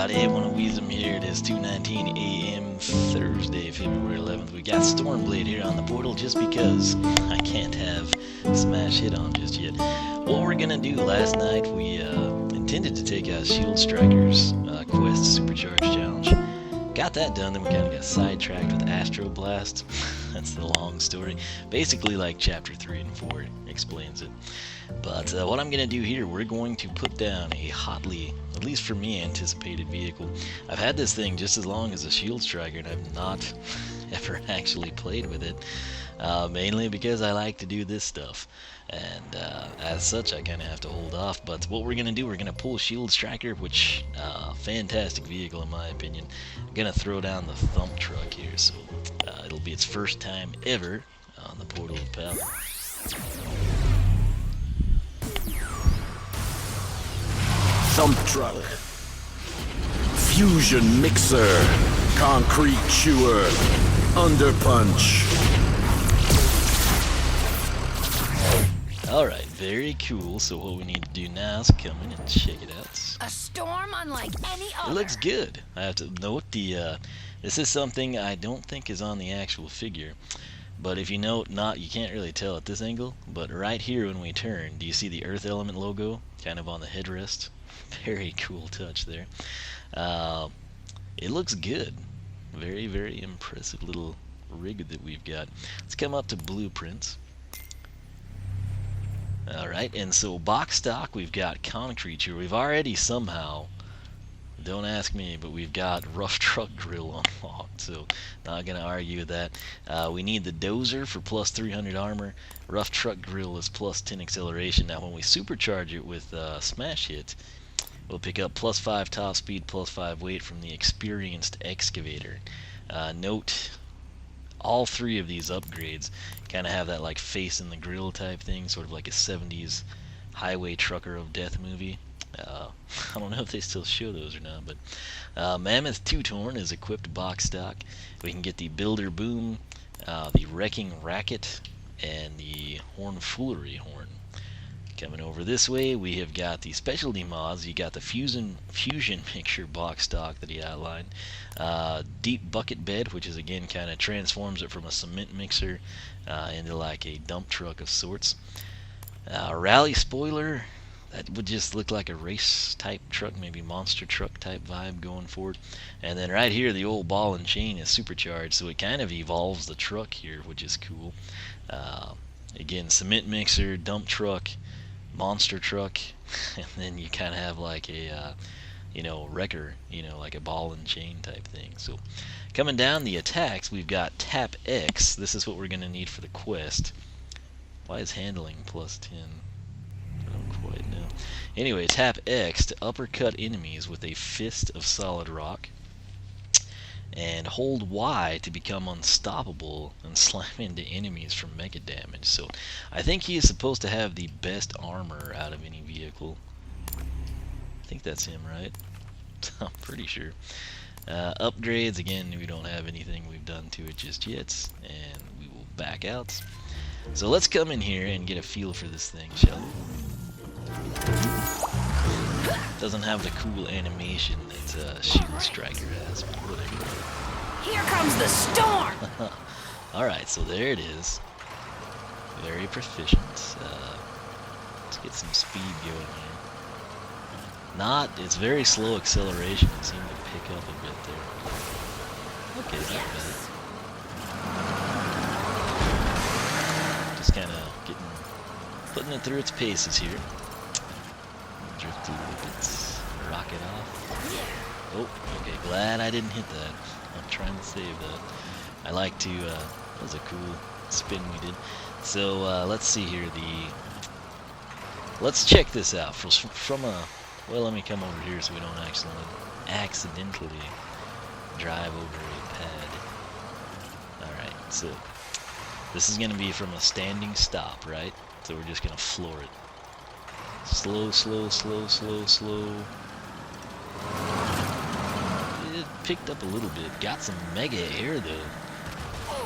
everybody, one of Weezem here. It is 2:19 a.m. Thursday, February 11th. We got Stormblade here on the portal just because I can't have Smash hit on just yet. What we're gonna do, last night we intended to take out Shield Striker's Quest Supercharge Challenge. Got that done, then we kind of got sidetracked with Astro Blast. That's the long story. Basically, like Chapter 3 and 4 explains it. But what I'm going to do here, we're going to put down a hotly, at least for me, anticipated vehicle. I've had this thing just as long as a Shield Striker, and I've not ever actually played with it. Mainly because I like to do this stuff. And as such, I kind of have to hold off. But what we're going to do, we're going to pull Shield Striker, which, fantastic vehicle in my opinion. I'm going to throw down the Thump Truck here, so it'll be its first time ever on the Portal of Power. Thump Truck, Fusion Mixer, Concrete Chewer, Underpunch. Alright, very cool. So what we need to do now is come in and check it out. A storm unlike any other. It looks good. I have to note this is something I don't think is on the actual figure. But if you note, you can't really tell at this angle, but right here when we turn, do you see the Earth Element logo kind of on the headrest? Very cool touch there. It looks good. Very, very impressive little rig that we've got. Let's come up to blueprints. Alright, and so box stock, we've got concrete here. We've already somehow, don't ask me, but we've got rough truck grill unlocked, so not gonna argue with that. We need the dozer for plus 300 armor. Rough truck grill is plus 10 acceleration. Now when we supercharge it with smash hit, we'll pick up plus 5 top speed, plus 5 weight from the experienced excavator. Note, all three of these upgrades kind of have that like face in the grill type thing, sort of like a 70s highway trucker of death movie. I don't know if they still show those or not, but Mammoth Two-Torn is equipped box stock. We can get the Builder Boom, the Wrecking Racket, and the Horn Foolery Horn. Coming over this way, we have got the specialty mods. You got the Fusion Mixture box stock that he outlined. Deep Bucket Bed, which is again kind of transforms it from a cement mixer into like a dump truck of sorts. Rally Spoiler, that would just look like a race type truck, maybe monster truck type vibe going forward. And then right here, the old ball and chain is supercharged, so it kind of evolves the truck here, which is cool. Again, cement mixer, dump truck, monster truck, and then you kind of have like a wrecker, like a ball and chain type thing. So coming down the attacks, we've got Tap X. This is what we're going to need for the quest. Why is handling plus 10? I don't quite know. Anyway, Tap X to uppercut enemies with a fist of solid rock, and hold Y to become unstoppable and slam into enemies for mega damage. So I think he is supposed to have the best armor out of any vehicle. I think that's him, right? I'm pretty sure. Upgrades, again, we don't have anything we've done to it just yet, and we will back out. So let's come in here and get a feel for this thing, shall we? Doesn't have the cool animation that Shield Striker has, but whatever. Here comes the storm! Alright, so there it is. Very proficient. Let's get some speed going here. It's very slow acceleration. It seemed to pick up a bit there. Okay, not bad. Just kind of putting it through its paces here. Drift a little bit, rocket off. Oh, okay, glad I didn't hit that. I'm trying to save that. I like to, that was a cool spin we did. So, let's see here, let's check this out. Well, let me come over here so we don't accidentally drive over a pad. Alright, so, this is going to be from a standing stop, right? So we're just going to floor it. Slow, slow, slow, slow, slow. It picked up a little bit. Got some mega air, though.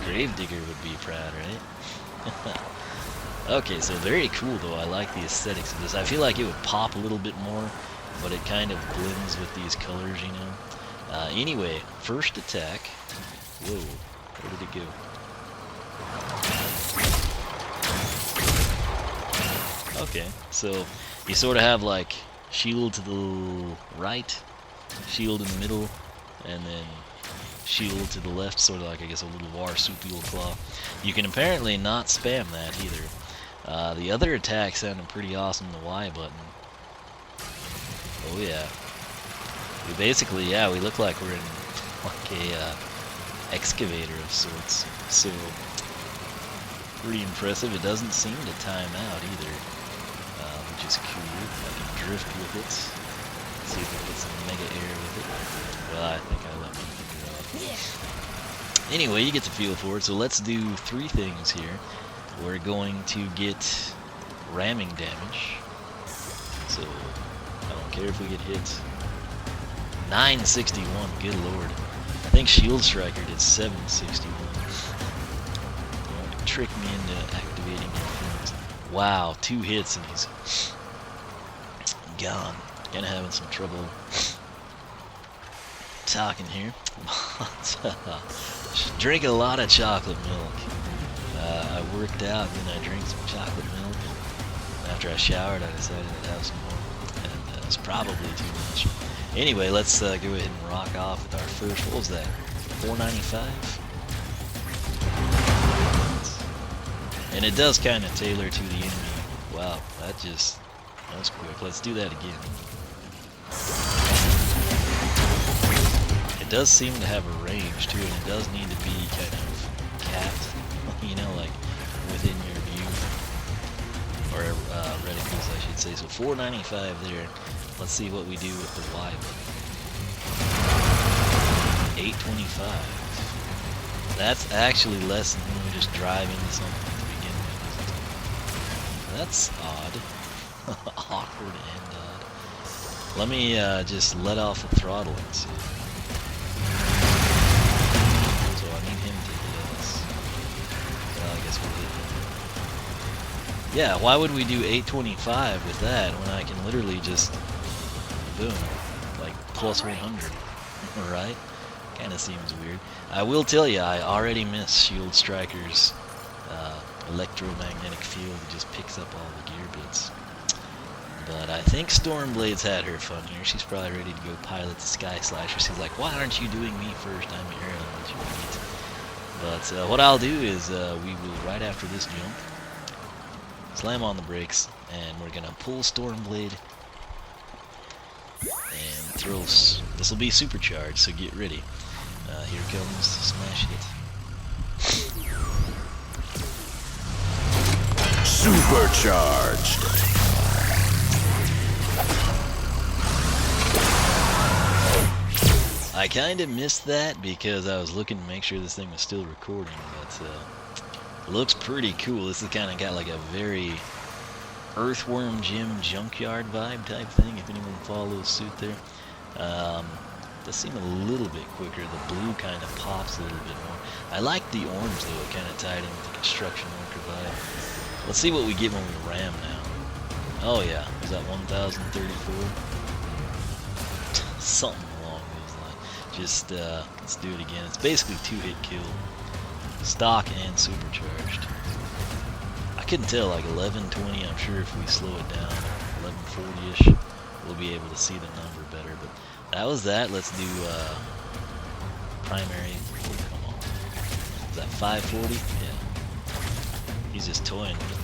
Gravedigger would be proud, right? Okay, so very cool, though. I like the aesthetics of this. I feel like it would pop a little bit more but it kind of blends with these colors, you know. Anyway, first attack. Whoa, where did it go? Okay, so you sort of have like shield to the right, shield in the middle, and then shield to the left, sort of like, I guess, a little marsupial claw. You can apparently not spam that either. The other attack sounded pretty awesome, the Y button. Oh yeah. We basically, yeah, we look like we're in like a excavator of sorts. So, pretty impressive. It doesn't seem to time out either, which is cool. I can drift with it. See if I get some mega air with it. Well, I think I let my finger off. Anyway, you get the feel for it. So let's do 3 things here. We're going to get ramming damage. So I don't care if we get hit. 961, good lord. I think Shield Striker did 761. Don't trick me into activating your things. Wow, 2 hits and he's gone. Kinda having some trouble talking here. Drink a lot of chocolate milk. I worked out and then I drank some chocolate milk, and after I showered I decided I'd have some more, and it was probably too much. Anyway, let's go ahead and rock off with our first, what was that, 495? And it does kind of tailor to the enemy. Wow, that was quick. Let's do that again. It does seem to have a range to it, and it does need to be kind of capped, you know, like within your view, or reticles, I should say. So 495 there. Let's see what we do with the Y button. 825. That's actually less than when we just drive into something to begin with, isn't it? That's odd. Awkward and odd. Let me just let off the throttle and see. So I need him to hit us. Well, I guess we'll hit him. Yeah, why would we do 825 with that when I can literally just, boom, like plus 100, right? Kind of seems weird. I will tell you, I already miss Shield Striker's electromagnetic field. It just picks up all the gear bits. But I think Stormblade's had her fun here. She's probably ready to go pilot the Sky Slasher. She's like, why aren't you doing me first? I'm here, I'll let you eat. But what I'll do is we will, right after this jump, slam on the brakes, and we're gonna pull Stormblade and throw. This will be supercharged, so get ready. Here comes Smash Hit. Supercharged. I kind of missed that because I was looking to make sure this thing was still recording, but it looks pretty cool. This has kind of got like a very Earthworm Jim Junkyard vibe type thing, if anyone follows suit there. Does seem a little bit quicker. The blue kind of pops a little bit more. I like the orange though, it kind of tied in with the construction worker vibe. Let's see what we get when we ram now. Oh yeah, was that 1034? Something along those lines. Just, let's do it again. It's basically 2-hit kill. Stock and supercharged. I couldn't tell, like 1120, I'm sure if we slow it down, 1140-ish, we'll be able to see the number better. But that was that. Let's do primary. Oh, come on. Is that 540? Yeah. He's just toying with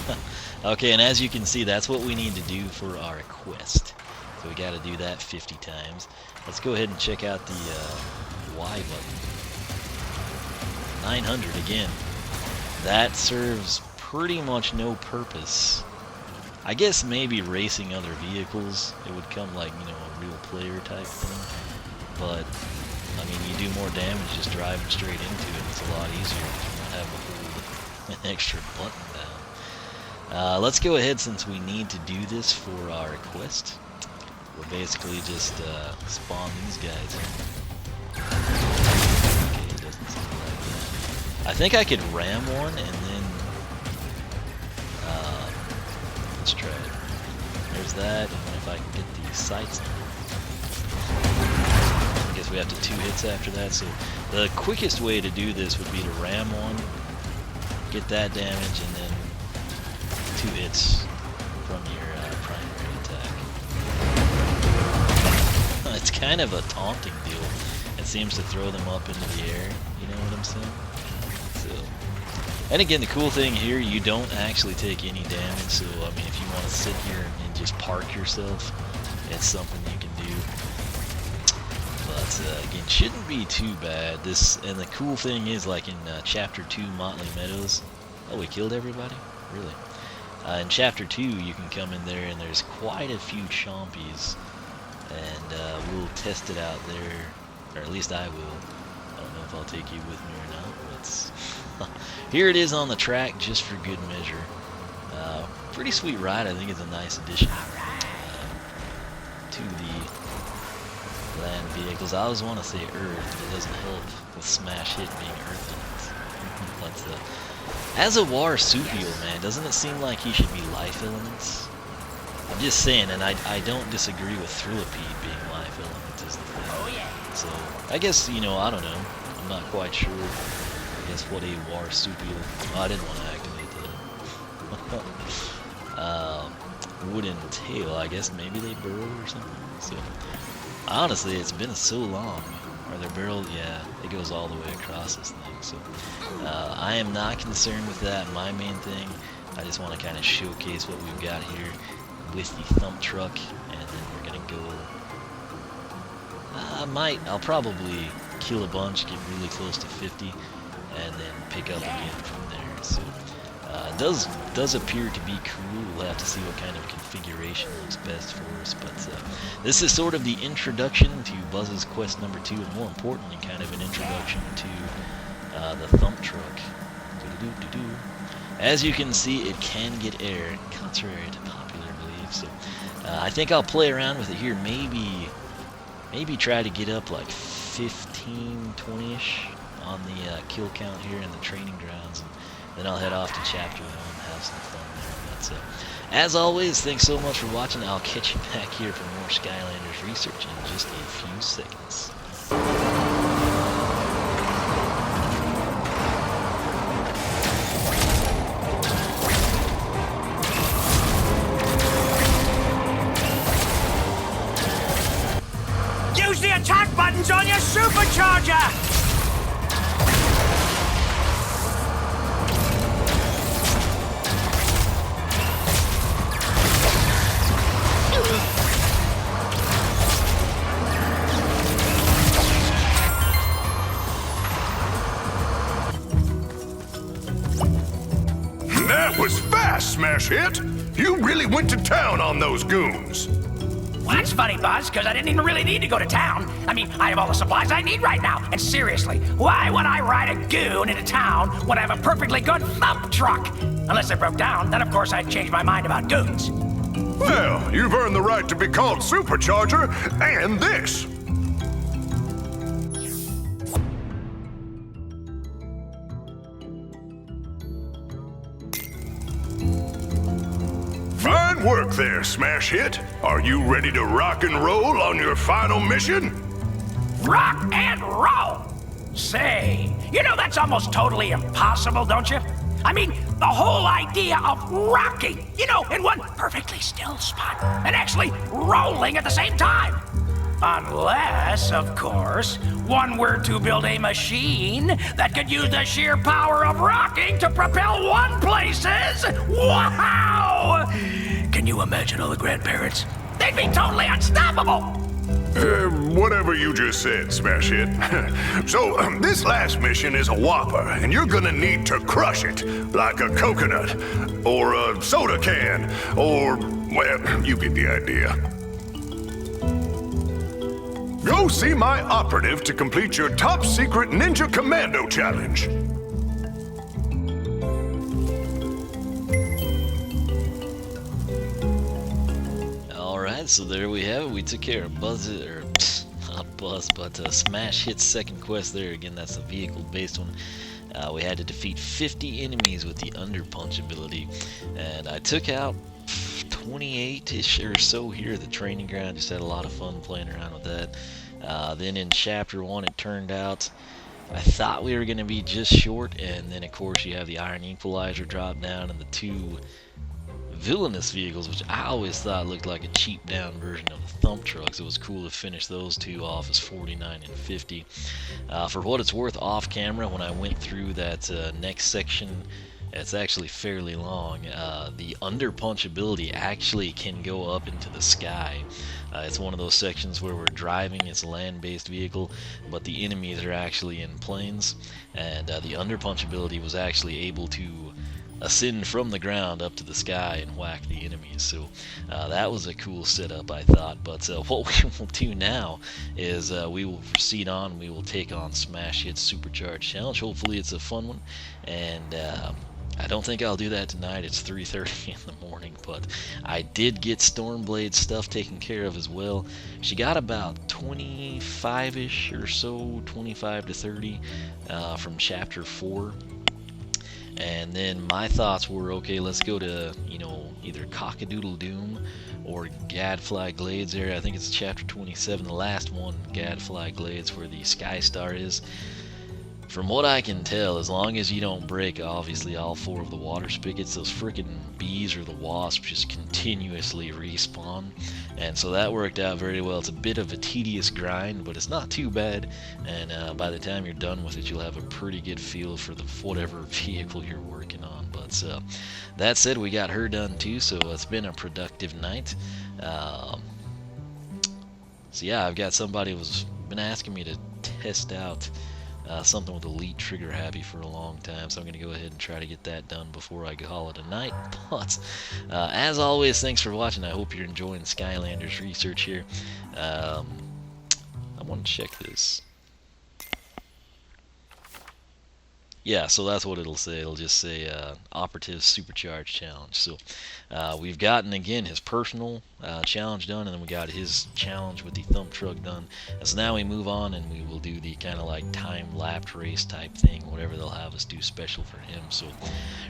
that. Okay, and as you can see, that's what we need to do for our quest. So we got to do that 50 times. Let's go ahead and check out the Y button. 900 again. That serves pretty much no purpose. I guess maybe racing other vehicles, it would come like, you know, a real player type thing. But, I mean, you do more damage just driving straight into it. It's a lot easier if you don't have to hold an extra button down. Let's go ahead, since we need to do this for our quest. We'll basically just spawn these guys. Okay, it doesn't seem like that. I think I could ram one and then let's try it. There's that, and then if if I can get these sights on. I guess we have to 2 hits after that, so the quickest way to do this would be to ram one, get that damage, and then 2 hits from your primary attack. It's kind of a taunting deal. It seems to throw them up into the air, you know what I'm saying? So, and again, the cool thing here, you don't actually take any damage, so I mean, if you want to sit here and just park yourself, it's something you can do. But again, shouldn't be too bad. This, and the cool thing is, like in Chapter 2, Motley Meadows. Oh, we killed everybody? Really? In Chapter 2, you can come in there, and there's quite a few chompies, and we'll test it out there, or at least I will. I don't know if I'll take you with me or not, but here it is on the track, just for good measure. Pretty sweet ride. I think it's a nice addition to the land vehicles. I always want to say Earth, but it doesn't help with Smash Hit being Earth elements. But as a Warsupial, man, doesn't it seem like he should be life elements? I'm just saying, and I don't disagree with Thrillipede being life elements is the thing. Oh yeah. So I guess, you know, I don't know. I'm not quite sure. I guess what a Warsupial. Oh, I didn't want to activate that. Wooden tail. I guess maybe they burrow or something. So honestly, it's been so long. Are there barrels? Yeah, it goes all the way across this thing. So I am not concerned with that. My main thing, I just want to kind of showcase what we've got here with the Thump Truck, and then we're gonna go. I'll probably kill a bunch, get really close to 50, and then pick up again from there. So does appear to be cool. We'll have to see what kind of configuration looks best for us. But this is sort of the introduction to Buzz's quest number 2, and more importantly, kind of an introduction to the Thump Truck. As you can see, it can get air, contrary to popular belief. So I think I'll play around with it here. Maybe try to get up like 15, 20-ish on the kill count here in the training grounds, and then I'll head off to Chapter 1 and have some fun there. But as always, thanks so much for watching. I'll catch you back here for more Skylanders Research in just a few seconds. Use the attack buttons on your supercharger! That was fast, Smash Hit. You really went to town on those goons. Well, that's funny, Buzz, because I didn't even really need to go to town. I mean, I have all the supplies I need right now. And seriously, why would I ride a goon into town when I have a perfectly good Thump Truck? Unless it broke down, then of course I'd change my mind about goons. Well, you've earned the right to be called Supercharger and this. Fine work there, Smash Hit. Are you ready to rock and roll on your final mission? Rock and roll! Say, you know that's almost totally impossible, don't you? I mean, the whole idea of rocking, you know, in one perfectly still spot, and actually rolling at the same time. Unless, of course, one were to build a machine that could use the sheer power of rocking to propel one places. Wow! Can you imagine all the grandparents? They'd be totally unstoppable. Whatever you just said, Smash Hit. So, this last mission is a whopper, and you're gonna need to crush it, like a coconut, or a soda can, or, well, you get the idea. Go see my operative to complete your top secret Ninja Commando challenge. Alright, so there we have it. We took care of Buzz, or not Buzz, but Smash Hit's second quest there. Again, that's a vehicle-based one. We had to defeat 50 enemies with the Under Punch ability, and I took out 28-ish or so here at the training ground. Just had a lot of fun playing around with that. Then in Chapter 1, it turned out I thought we were going to be just short, and then of course you have the Iron Equalizer drop down and the two villainous vehicles, which I always thought looked like a cheap down version of the Thump Trucks. It was cool to finish those two off as 49 and 50. For what it's worth, off camera, when I went through that next section, it's actually fairly long. The underpunch ability actually can go up into the sky. It's one of those sections where we're driving, it's a land-based vehicle, but the enemies are actually in planes, and the underpunch ability was actually able to ascend from the ground up to the sky and whack the enemies. So that was a cool setup, I thought. But what we will do now is we will proceed on. We will take on Smash Hit's Supercharged Challenge. Hopefully it's a fun one, and I don't think I'll do that tonight. It's 3:30 in the morning, but I did get Stormblade's stuff taken care of as well. She got about 25-ish or so, 25 to 30 from Chapter 4. And then my thoughts were, okay, let's go to, either Cockadoodle Doom or Gadfly Glades area. I think it's Chapter 27, the last one, Gadfly Glades, where the Sky Star is. From what I can tell, as long as you don't break, obviously, all 4 of the water spigots, those frickin' bees or the wasps just continuously respawn. And so that worked out very well. It's a bit of a tedious grind, but it's not too bad. And by the time you're done with it, you'll have a pretty good feel for whatever vehicle you're working on. But that said, we got her done too, so it's been a productive night. So yeah, I've got somebody who's been asking me to test out something with Elite Trigger Happy for a long time, so I'm going to go ahead and try to get that done before I call it a night. But as always, thanks for watching. I hope you're enjoying Skylanders Research here. I want to check this. Yeah, so that's what it'll say. It'll just say Operative Supercharged Challenge. So we've gotten, again, his personal challenge done, and then we got his challenge with the Thump Truck done. And so now we move on, and we will do the kind of like time-lapped race type thing, whatever they'll have us do special for him. So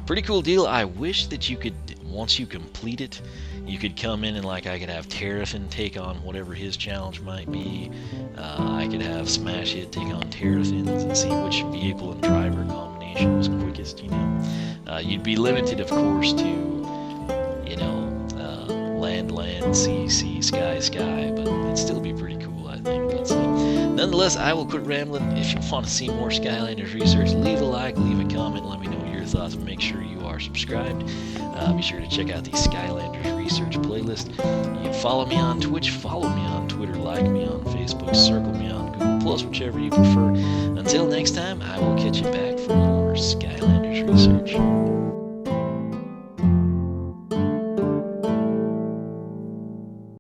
pretty cool deal. I wish that you could, once you complete it, you could come in and like I could have Terrafin take on whatever his challenge might be. I could have Smash Hit take on Terrafins and see which vehicle and driver combination was quickest, You'd be limited, of course, to, land, sea, sky, but it'd still be pretty cool, I think. But nonetheless, I will quit rambling. If you want to see more Skylanders Research, leave a like, leave a comment, let me know your thoughts, and make sure you are subscribed. Be sure to check out the Skylanders Research playlist. You can follow me on Twitch, follow me on Twitter, like me on Facebook, circle me on Google+, whichever you prefer. Until next time, I will catch you back for more Skylanders Research.